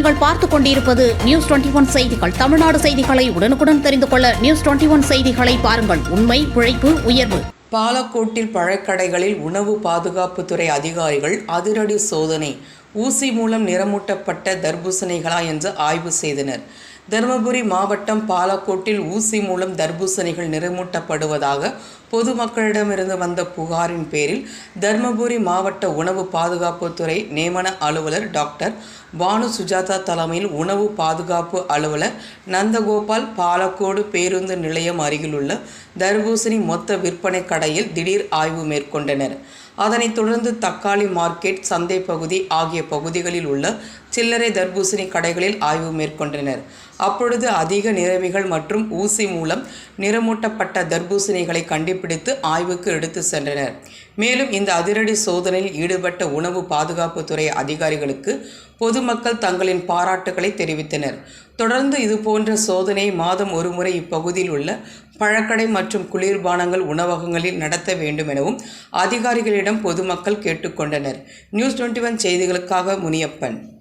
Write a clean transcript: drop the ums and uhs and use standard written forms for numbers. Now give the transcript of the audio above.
நீங்கள் பார்த்துக் கொண்டிருப்பது நியூஸ் 21 செய்திகள். தமிழ்நாடு செய்திகளை உடனுக்குடன் தெரிந்து கொள்ள நியூஸ் 21 செய்திகளை பாருங்கள். உண்மை, உழைப்பு, உயர்வு. பாலக்கோட்டில் பழக்கடைகளில் உணவு பாதுகாப்புத்துறை அதிகாரிகள் அதிரடி சோதனை. ஊசி மூலம் நிறமூட்டப்பட்ட தர்பூசணிகளா என்று ஆய்வு செய்தனர். தருமபுரி மாவட்டம் பாலக்கோட்டில் ஊசி மூலம் தர்பூசணிகள் நிறமூட்டப்படுவதாக பொதுமக்களிடமிருந்து வந்த புகாரின் பேரில் தருமபுரி மாவட்ட உணவு பாதுகாப்புத்துறை நியமன அலுவலர் டாக்டர் பானு சுஜாதா தலைமையில் உணவு பாதுகாப்பு அலுவலர் நந்தகோபால் பாலக்கோடு பேருந்து நிலையம் அருகிலுள்ள தர்பூசணி மொத்த விற்பனை கடையில் திடீர் ஆய்வு மேற்கொண்டனர். அதனைத் தொடர்ந்து தக்காளி மார்க்கெட், சந்தை பகுதி ஆகிய பகுதிகளில் உள்ள சில்லறை தர்பூசணி கடைகளில் ஆய்வு மேற்கொண்டனர். அப்பொழுது அதிக நிறமிகள் மற்றும் ஊசி மூலம் நிறமூட்டப்பட்ட தர்பூசணிகளை கண்டுபிடித்து ஆய்வுக்கு எடுத்து சென்றனர். மேலும் இந்த அதிரடி சோதனையில் ஈடுபட்ட உணவு பாதுகாப்புத்துறை அதிகாரிகளுக்கு பொதுமக்கள் தங்களின் பாராட்டுகளை தெரிவித்தனர். தொடர்ந்து இதுபோன்ற சோதனை மாதம் ஒருமுறை இப்பகுதியில் உள்ள பழக்கடை மற்றும் குளிர்பானங்கள் உணவகங்களில் நடத்த வேண்டும் எனவும் அதிகாரிகளிடம் பொதுமக்கள் கேட்டுக்கொண்டனர். நியூஸ் 21 செய்திகளுக்காக முனியப்பன்.